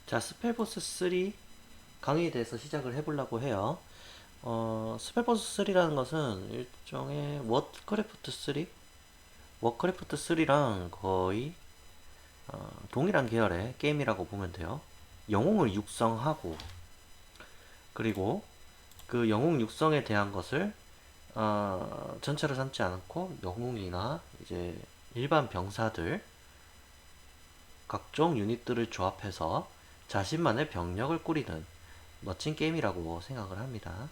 자, 스펠보스 3 강의에 대해서 시작을 해보려고 해요. 스펠보스 3라는 것은 일종의 워크래프트 3? 워크래프트 3랑 거의 동일한 계열의 게임이라고 보면 돼요. 영웅을 육성하고, 그리고 그 영웅 육성에 대한 것을 전체로 삼지 않고 영웅이나 이제 일반 병사들 각종 유닛들을 조합해서 자신만의 병력을 꾸리는 멋진 게임이라고 생각을 합니다.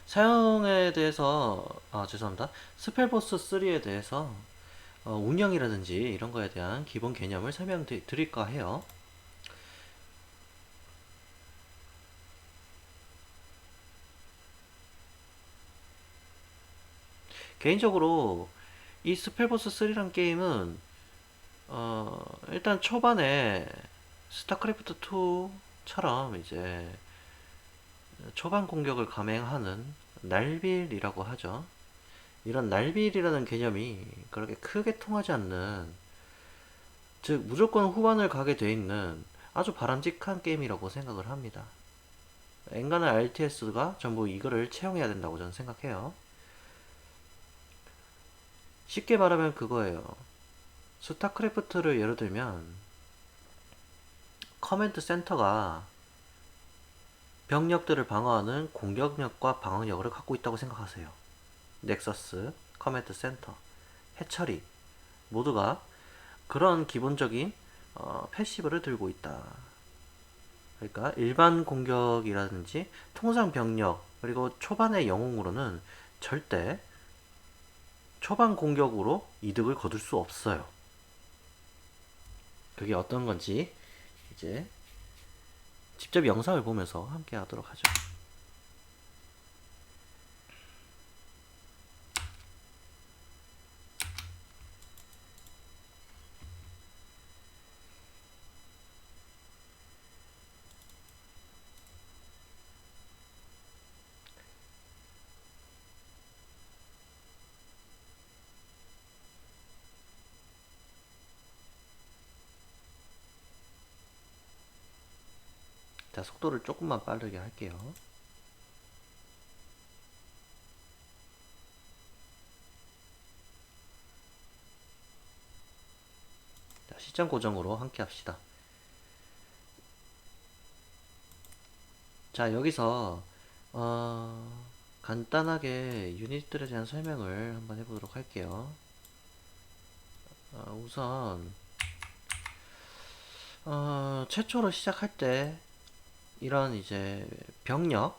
사용에 대해서, 죄송합니다. 스펠보스 3에 대해서 운영이라든지 이런 거에 대한 기본 개념을 설명드릴까 해요. 개인적으로 이 스펠보스 3란 게임은 일단 초반에 스타크래프트 2처럼 이제 초반 공격을 감행하는 날빌이라고 하죠. 이런 날빌이라는 개념이 그렇게 크게 통하지 않는, 즉 무조건 후반을 가게 돼 있는 아주 바람직한 게임이라고 생각을 합니다. 엔간한 RTS가 전부 이거를 채용해야 된다고 저는 생각해요. 쉽게 말하면 그거예요. 스타크래프트를 예로 들면 커맨드 센터가 병력들을 방어하는 공격력과 방어력을 갖고 있다고 생각하세요. 넥서스, 커맨드 센터, 해처리 모두가 그런 기본적인 패시브를 들고 있다. 그러니까 일반 공격이라든지 통상 병력 그리고 초반의 영웅으로는 절대 초반 공격으로 이득을 거둘 수 없어요. 그게 어떤 건지 이제 직접 영상을 보면서 함께 하도록 하죠. 자, 속도를 조금만 빠르게 할게요. 자, 시점 고정으로 함께 합시다. 자, 여기서 간단하게 유닛들에 대한 설명을 한번 해보도록 할게요. 우선 최초로 시작할 때 이런 이제 병력이라고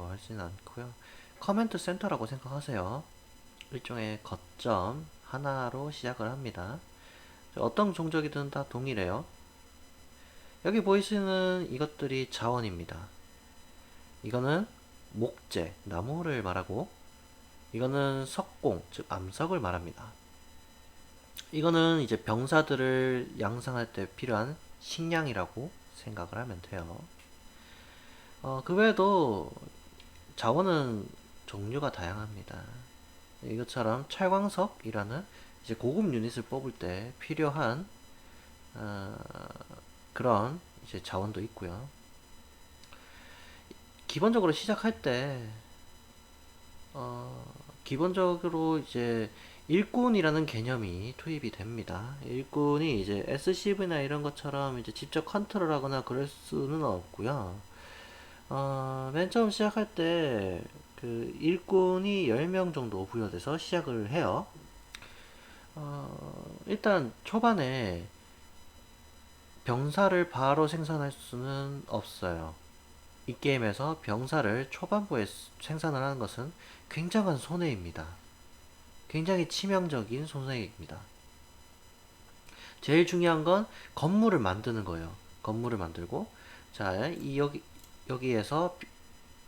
하지는 않고요. 커맨드 센터라고 생각하세요. 일종의 거점 하나로 시작을 합니다. 어떤 종족이든 다 동일해요. 여기 보이시는 이것들이 자원입니다. 이거는 목재, 나무를 말하고, 이거는 석공, 즉 암석을 말합니다. 이거는 이제 병사들을 양성할 때 필요한 식량이라고 생각을 하면 돼요. 그 외에도 자원은 종류가 다양합니다. 이것처럼 철광석이라는 이제 고급 유닛을 뽑을 때 필요한 어, 그런 이제 자원도 있고요. 기본적으로 시작할 때 기본적으로 이제 일꾼이라는 개념이 투입이 됩니다. 일꾼이 이제 SCV나 이런 것처럼 이제 직접 컨트롤하거나 그럴 수는 없고요. 맨 처음 시작할 때 그 일꾼이 10명 정도 부여돼서 시작을 해요. 일단 초반에 병사를 바로 생산할 수는 없어요. 이 게임에서 병사를 초반부에 생산을 하는 것은 굉장한 손해입니다. 굉장히 치명적인 손해입니다. 제일 중요한 건 건물을 만드는 거예요. 건물을 만들고, 자, 여기에서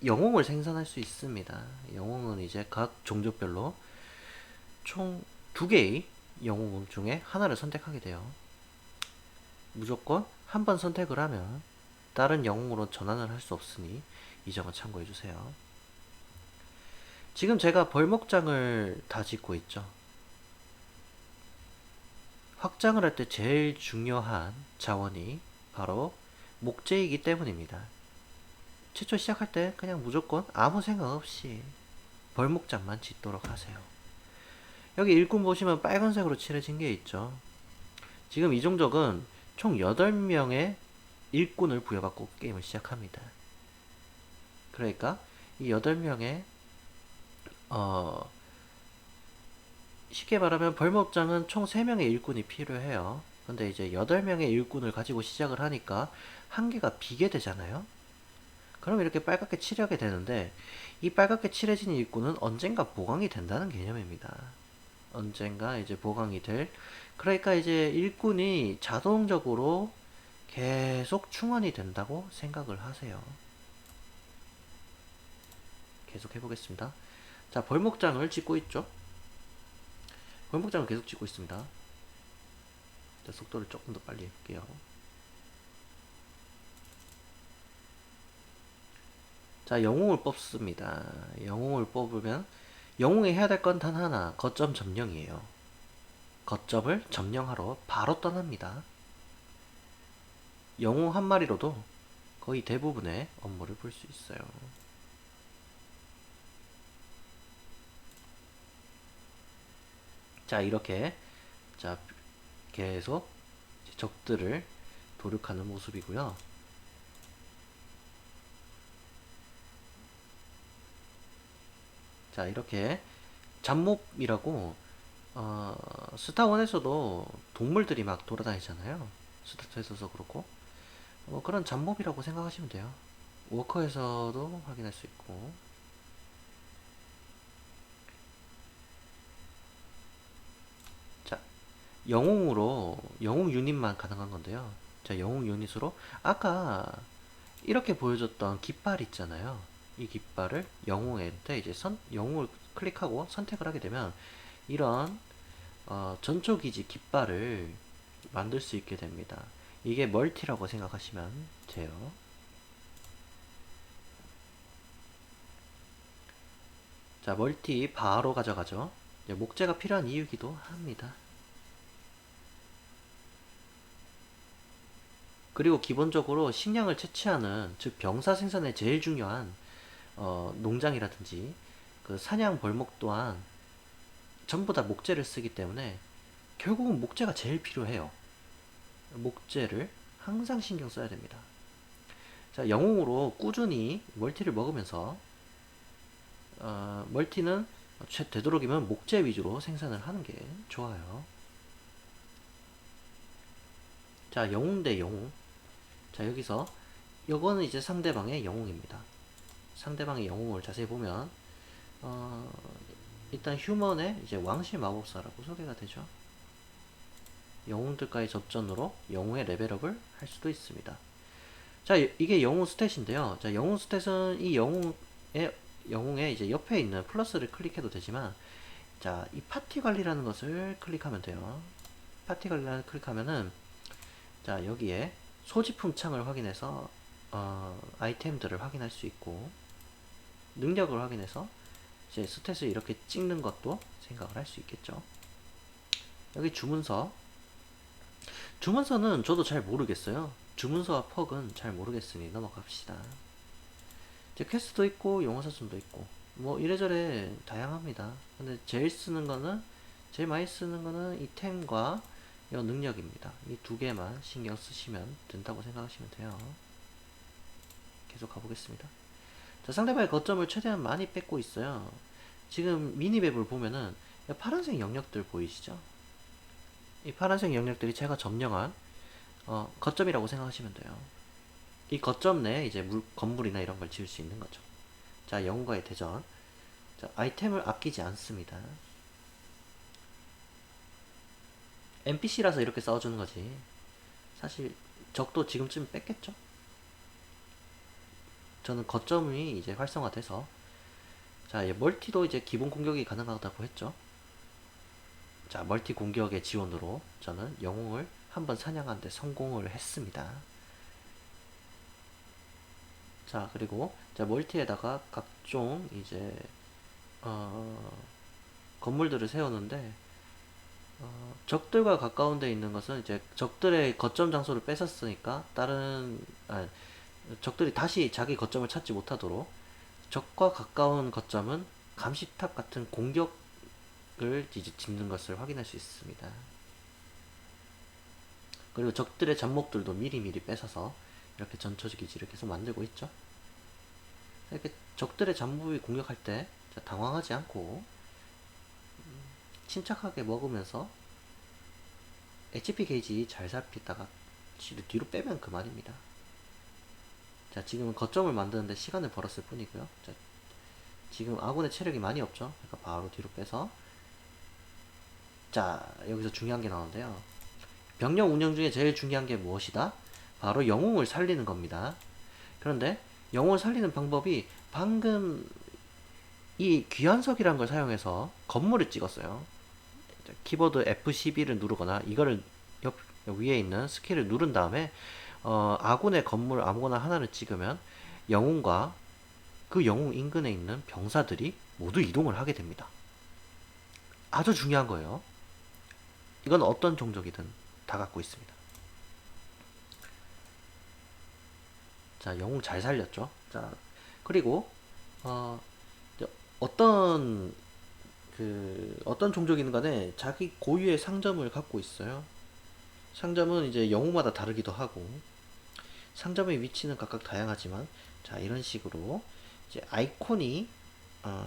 영웅을 생산할 수 있습니다. 영웅은 이제 각 종족별로 총 2개의 영웅 중에 하나를 선택하게 돼요. 무조건 한 번 선택을 하면 다른 영웅으로 전환을 할 수 없으니 이 점은 참고해 주세요. 지금 제가 벌목장을 다 짓고 있죠. 확장을 할 때 제일 중요한 자원이 바로 목재이기 때문입니다. 최초 시작할 때 그냥 무조건 아무 생각 없이 벌목장만 짓도록 하세요. 여기 일꾼 보시면 빨간색으로 칠해진 게 있죠. 지금 이종적은 총 8명의 일꾼을 부여받고 게임을 시작합니다. 그러니까 이 8명의 쉽게 말하면 벌목장은 총 3명의 일꾼이 필요해요. 근데 이제 8명의 일꾼을 가지고 시작을 하니까 한 개가 비게 되잖아요. 그럼 이렇게 빨갛게 칠하게 되는데 이 빨갛게 칠해진 일꾼은 언젠가 보강이 된다는 개념입니다. 언젠가 이제 보강이 될, 그러니까 이제 일꾼이 자동적으로 계속 충원이 된다고 생각을 하세요. 계속 해보겠습니다. 자, 벌목장을 짓고 있죠. 벌목장을 계속 짓고 있습니다. 자, 속도를 조금 더 빨리 해볼게요. 자, 영웅을 뽑습니다. 영웅을 뽑으면 영웅이 해야 될 건 단 하나, 거점 점령이에요. 거점을 점령하러 바로 떠납니다. 영웅 한 마리로도 거의 대부분의 업무를 볼 수 있어요. 자, 이렇게 자 계속 적들을 도륙하는 모습이고요. 자, 이렇게 잡몹이라고 스타원에서도 동물들이 막 돌아다니잖아요. 스타트에서도 그렇고 그런 잡몹이라고 생각하시면 돼요. 워커에서도 확인할 수 있고. 자, 영웅으로 영웅 유닛만 가능한 건데요. 자, 영웅 유닛으로 아까 이렇게 보여줬던 깃발 있잖아요. 이 깃발을 영웅에 때 이제 영웅을 클릭하고 선택을 하게 되면 이런 전초기지 깃발을 만들 수 있게 됩니다. 이게 멀티라고 생각하시면 돼요. 자, 멀티 바로 가져가죠. 목재가 필요한 이유기도 합니다. 그리고 기본적으로 식량을 채취하는, 즉 병사 생산에 제일 중요한 농장이라든지 그 사냥 벌목 또한 전부 다 목재를 쓰기 때문에 결국은 목재가 제일 필요해요. 목재를 항상 신경 써야 됩니다. 자, 영웅으로 꾸준히 멀티를 먹으면서 멀티는 되도록이면 목재 위주로 생산을 하는 게 좋아요. 자, 영웅 대 영웅. 자, 여기서 요거는 이제 상대방의 영웅입니다. 상대방의 영웅을 자세히 보면 일단 휴먼의 이제 왕실 마법사라고 소개가 되죠. 영웅들과의 접전으로 영웅의 레벨업을 할 수도 있습니다. 자, 이게 영웅 스탯인데요. 자, 영웅 스탯은 이 영웅의 이제 옆에 있는 플러스를 클릭해도 되지만, 자, 이 파티 관리라는 것을 클릭하면 돼요. 파티 관리를 클릭하면은, 자, 여기에 소지품 창을 확인해서 아이템들을 확인할 수 있고, 능력을 확인해서 이제 스탯을 이렇게 찍는 것도 생각을 할 수 있겠죠. 여기 주문서. 주문서는 저도 잘 모르겠어요. 주문서와 퍽은 잘 모르겠으니 넘어갑시다. 이제 퀘스트도 있고 용어사전도 있고 뭐 이래저래 다양합니다. 근데 제일 많이 쓰는 거는 이 템과 이 능력입니다. 이 두 개만 신경 쓰시면 된다고 생각하시면 돼요. 계속 가보겠습니다. 자, 상대방의 거점을 최대한 많이 뺏고 있어요. 지금 미니맵을 보면은 파란색 영역들 보이시죠? 이 파란색 영역들이 제가 점령한 거점이라고 생각하시면 돼요. 이 거점 내에 이제 건물이나 이런 걸 지을 수 있는 거죠. 자, 영웅과의 대전. 자, 아이템을 아끼지 않습니다. NPC라서 이렇게 싸워주는 거지. 사실 적도 지금쯤 뺐겠죠? 저는 거점이 이제 활성화돼서, 자, 멀티도 이제 기본 공격이 가능하다고 했죠. 자, 멀티 공격의 지원으로 저는 영웅을 한번 사냥하는데 성공을 했습니다. 자, 그리고 자, 멀티에다가 각종 이제 건물들을 세우는데 적들과 가까운 데 있는 것은 이제 적들의 거점 장소를 뺏었으니까 적들이 다시 자기 거점을 찾지 못하도록 적과 가까운 거점은 감시탑 같은 공격을 이제 짓는 것을 확인할 수 있습니다. 그리고 적들의 잡목들도 미리미리 뺏어서 이렇게 전처지 기지를 계속 만들고 있죠. 이렇게 적들의 잡목이 공격할 때 당황하지 않고 침착하게 먹으면서 HP 게이지 잘 살피다가 뒤로 빼면 그만입니다. 자, 지금은 거점을 만드는데 시간을 벌었을 뿐이고요. 자, 지금 아군의 체력이 많이 없죠. 그러니까 바로 뒤로 빼서, 자, 여기서 중요한 게 나오는데요. 병력 운영 중에 제일 중요한 게 무엇이다? 바로 영웅을 살리는 겁니다. 그런데 영웅을 살리는 방법이 방금 이 귀환석이라는 걸 사용해서 건물을 찍었어요. 키보드 F12를 누르거나 이거를 옆 위에 있는 스킬을 누른 다음에 아군의 건물 아무거나 하나를 찍으면 영웅과 그 영웅 인근에 있는 병사들이 모두 이동을 하게 됩니다. 아주 중요한 거예요. 이건 어떤 종족이든 다 갖고 있습니다. 자, 영웅 잘 살렸죠. 자, 그리고 어, 어떤 어떤 종족이든 간에 자기 고유의 상점을 갖고 있어요. 상점은 이제 영웅마다 다르기도 하고 상점의 위치는 각각 다양하지만, 자, 이런 식으로 이제 아이콘이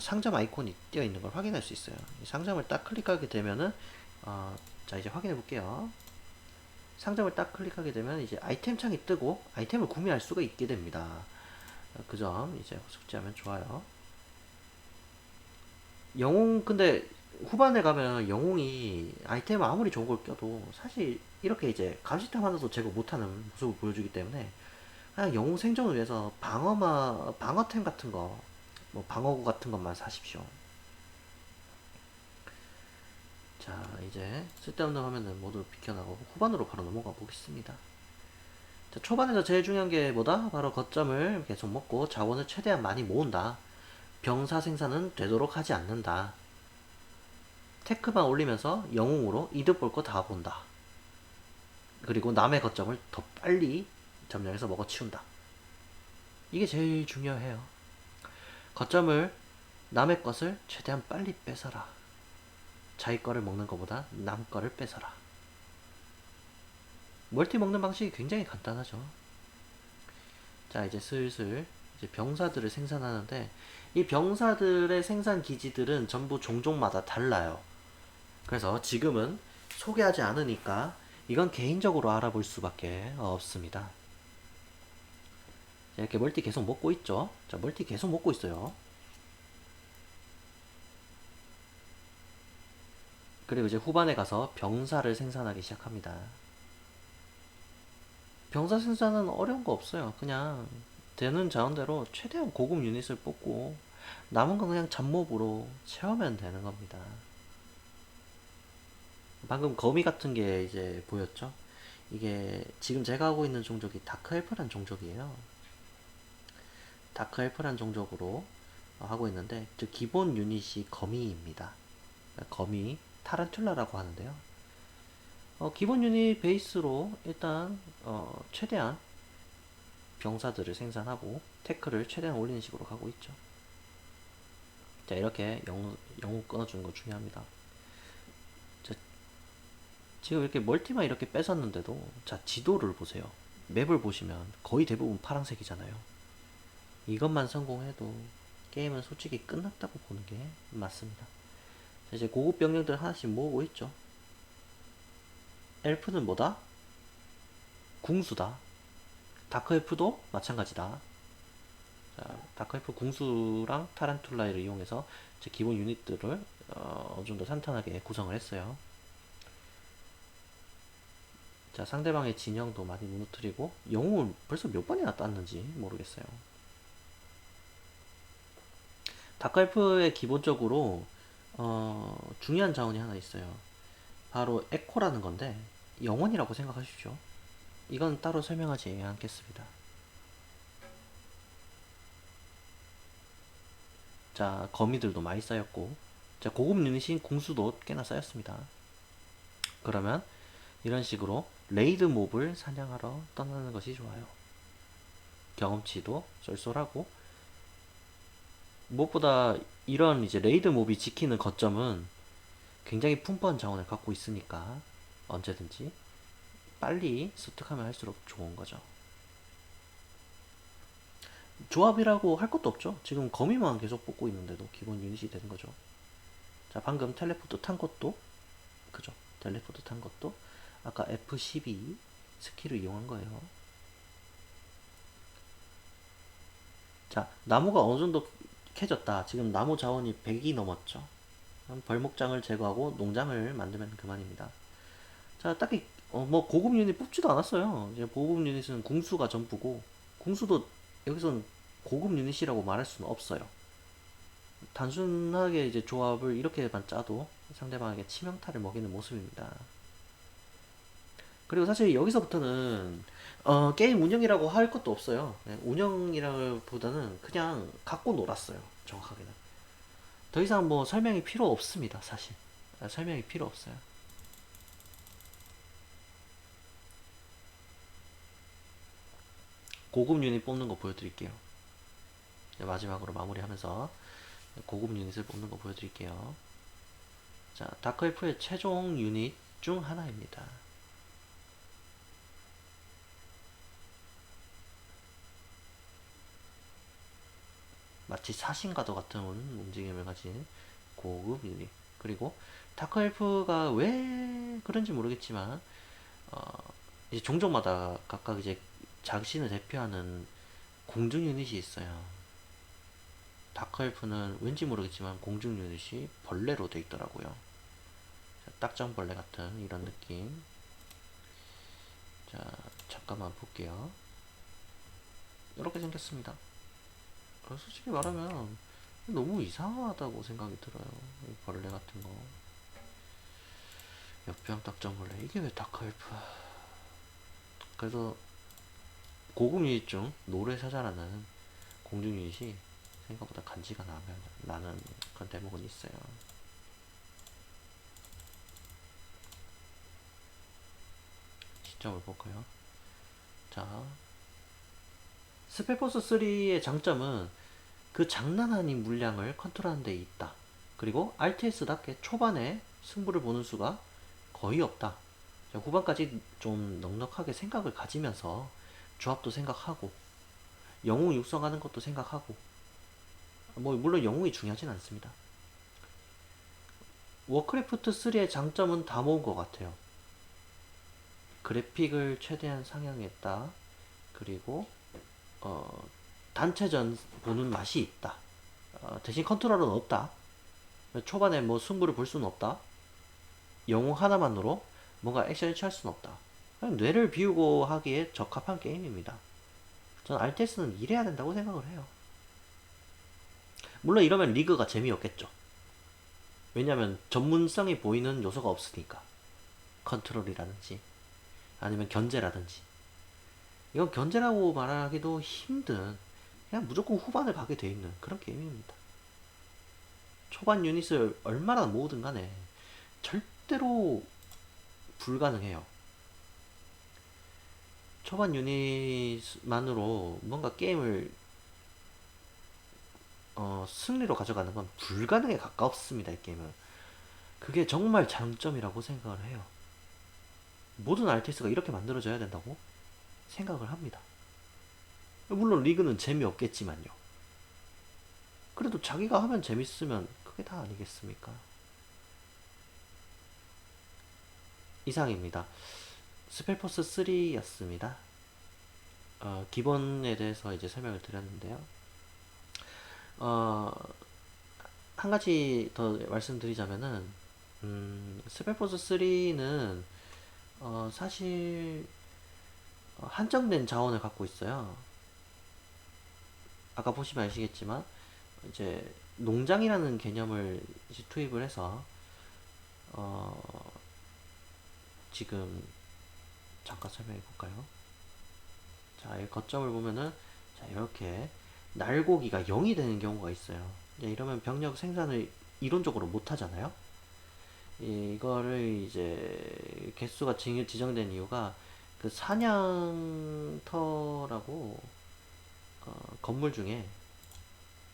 상점 아이콘이 띄어 있는 걸 확인할 수 있어요. 이 상점을 딱 클릭하게 되면은 자, 이제 확인해 볼게요. 상점을 딱 클릭하게 되면 이제 아이템 창이 뜨고 아이템을 구매할 수가 있게 됩니다. 그 점 이제 숙지하면 좋아요. 영웅 근데 후반에 가면 영웅이 아이템을 아무리 좋은 걸 껴도 사실 이렇게 이제 감시탑 하나도 제거 못하는 모습을 보여주기 때문에 그냥 영웅 생존을 위해서 방어템 같은 거, 뭐 방어구 같은 것만 사십시오. 자, 이제 쓸데없는 화면은 모두 비켜나가고 후반으로 바로 넘어가 보겠습니다. 자, 초반에서 제일 중요한 게 뭐다? 바로 거점을 계속 먹고 자원을 최대한 많이 모은다. 병사 생산은 되도록 하지 않는다. 테크만 올리면서 영웅으로 이득 볼 거 다 본다. 그리고 남의 거점을 더 빨리 점령해서 먹어치운다. 이게 제일 중요해요. 거점을 남의 것을 최대한 빨리 뺏어라. 자기 거를 먹는 것보다 남 거를 뺏어라. 멀티 먹는 방식이 굉장히 간단하죠. 자, 이제 슬슬 이제 병사들을 생산하는데 이 병사들의 생산 기지들은 전부 종족마다 달라요. 그래서 지금은 소개하지 않으니까 이건 개인적으로 알아볼 수밖에 없습니다. 이렇게 멀티 계속 먹고 있죠. 자, 멀티 계속 먹고 있어요. 그리고 이제 후반에 가서 병사를 생산하기 시작합니다. 병사 생산은 어려운 거 없어요. 그냥 되는 자원대로 최대한 고급 유닛을 뽑고 남은 건 그냥 잡몹으로 채우면 되는 겁니다. 방금 거미 같은 게 이제 보였죠? 이게 지금 제가 하고 있는 종족이 다크엘프란 종족이에요. 다크엘프란 종족으로 하고 있는데 즉 기본 유닛이 거미입니다. 거미 타란툴라라고 하는데요. 기본 유닛 베이스로 일단 최대한 병사들을 생산하고 테크를 최대한 올리는 식으로 가고 있죠. 자, 이렇게 영웅 끊어주는 거 중요합니다. 자, 지금 이렇게 멀티만 이렇게 뺏었는데도 자, 지도를 보세요. 맵을 보시면 거의 대부분 파란색이잖아요. 이것만 성공해도 게임은 솔직히 끝났다고 보는 게 맞습니다. 자, 이제 고급 병력들 하나씩 모으고 있죠. 엘프는 뭐다? 궁수다. 다크엘프도 마찬가지다. 자, 다크엘프 궁수랑 타란툴라를 이용해서 제 기본 유닛들을 어느 정도 탄탄하게 구성을 했어요. 자, 상대방의 진영도 많이 무너뜨리고 영웅을 벌써 몇 번이나 땄는지 모르겠어요. 다크엘프의 기본적으로 중요한 자원이 하나 있어요. 바로 에코라는 건데 영혼이라고 생각하십시오. 이건 따로 설명하지 않겠습니다. 자, 거미들도 많이 쌓였고, 자, 고급 유닛인 궁수도 꽤나 쌓였습니다. 그러면 이런 식으로 레이드 몹을 사냥하러 떠나는 것이 좋아요. 경험치도 쏠쏠하고, 무엇보다 이런 이제 레이드 몹이 지키는 거점은 굉장히 풍부한 자원을 갖고 있으니까 언제든지 빨리 습득하면 할수록 좋은 거죠. 조합이라고 할 것도 없죠. 지금 거미만 계속 뽑고 있는데도 기본 유닛이 되는 거죠. 자, 방금 텔레포트 탄 것도 그죠. 텔레포트 탄 것도 아까 F12 스킬을 이용한 거예요. 자, 나무가 어느 정도 캐졌다. 지금 나무 자원이 100이 넘었죠. 그럼 벌목장을 제거하고 농장을 만들면 그만입니다. 자, 딱히 뭐 고급 유닛 뽑지도 않았어요. 이제 고급 유닛은 궁수가 전부고, 궁수도 여기서는 고급 유닛이라고 말할 수는 없어요. 단순하게 이제 조합을 이렇게만 짜도 상대방에게 치명타를 먹이는 모습입니다. 그리고 사실 여기서부터는 게임 운영이라고 할 것도 없어요. 운영이라기보다는 그냥 갖고 놀았어요. 정확하게는. 더 이상 뭐 설명이 필요 없습니다. 사실. 설명이 필요 없어요. 고급 유닛 뽑는 거 보여드릴게요. 마지막으로 마무리하면서 고급 유닛을 뽑는 거 보여드릴게요. 자, 다크엘프의 최종 유닛 중 하나입니다. 마치 사신과도 같은 움직임을 가진 고급 유닛. 그리고 다크엘프가 왜 그런지 모르겠지만 이제 종족마다 각각 이제 자신을 대표하는 공중 유닛이 있어요. 다크엘프는 왠지 모르겠지만 공중 유닛이 벌레로 돼 있더라고요. 딱정벌레 같은 이런 느낌. 자, 잠깐만 볼게요. 이렇게 생겼습니다. 솔직히 말하면 너무 이상하다고 생각이 들어요. 이 벌레 같은 거. 옆병 딱정벌레. 이게 왜 다크엘프야. 그래서 고급 유닛 중 노래사자라는 공중 유닛이 생각보다 간지가 나는 그런 대목은 있어요. 시점을 볼까요? 자, 스펠포스 3의 장점은 그 장난 아닌 물량을 컨트롤하는 데 있다. 그리고 RTS답게 초반에 승부를 보는 수가 거의 없다. 후반까지 좀 넉넉하게 생각을 가지면서 조합도 생각하고 영웅 육성하는 것도 생각하고, 뭐 물론 영웅이 중요하진 않습니다. 워크래프트 3의 장점은 다 모은 것 같아요. 그래픽을 최대한 상향했다. 그리고 단체전 보는 맛이 있다. 대신 컨트롤은 없다. 초반에 뭐 승부를 볼 수는 없다. 영웅 하나만으로 뭔가 액션을 취할 수는 없다. 그냥 뇌를 비우고 하기에 적합한 게임입니다. 저는 RTS는 이래야 된다고 생각을 해요. 물론 이러면 리그가 재미없겠죠. 왜냐면 전문성이 보이는 요소가 없으니까. 컨트롤이라든지 아니면 견제라든지. 이건 견제라고 말하기도 힘든, 그냥 무조건 후반을 가게 돼 있는 그런 게임입니다. 초반 유닛을 얼마나 모으든 간에 절대로 불가능해요. 초반 유닛만으로 뭔가 게임을 승리로 가져가는 건 불가능에 가깝습니다. 이 게임은. 그게 정말 장점이라고 생각을 해요. 모든 RTS가 이렇게 만들어져야 된다고 생각을 합니다. 물론 리그는 재미없겠지만요. 그래도 자기가 하면 재밌으면 그게 다 아니겠습니까? 이상입니다. 스펠포스 3였습니다. 기본에 대해서 이제 설명을 드렸는데요. 한 가지 더 말씀드리자면은, 스펠포스 3는 사실 한정된 자원을 갖고 있어요. 아까 보시면 아시겠지만 이제 농장이라는 개념을 이제 투입을 해서 지금 잠깐 설명해 볼까요? 자, 이 거점을 보면은 자, 이렇게 날고기가 0이 되는 경우가 있어요. 이러면 병력 생산을 이론적으로 못 하잖아요. 이거를 이제 개수가 지정된 이유가 그 사냥터라고 건물 중에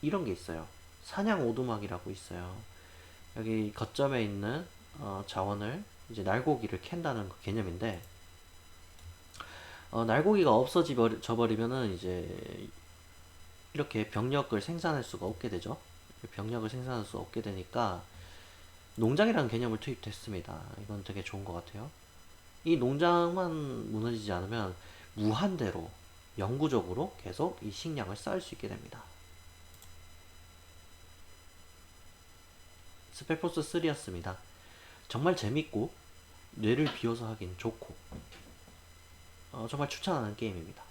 이런 게 있어요. 사냥 오두막이라고 있어요. 여기 거점에 있는 자원을 이제 날고기를 캔다는 그 개념인데 날고기가 없어져 버리면은 이제 이렇게 병력을 생산할 수가 없게 되죠. 병력을 생산할 수 없게 되니까 농장이라는 개념을 투입됐습니다. 이건 되게 좋은 것 같아요. 이 농장만 무너지지 않으면 무한대로 영구적으로 계속 이 식량을 쌓을 수 있게 됩니다. 스펙포스 3였습니다. 정말 재밌고 뇌를 비워서 하긴 좋고 정말 추천하는 게임입니다.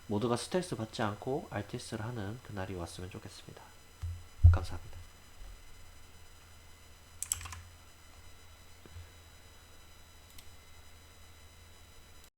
모두가 스트레스 받지 않고 RTS를 하는 그날이 왔으면 좋겠습니다. 감사합니다.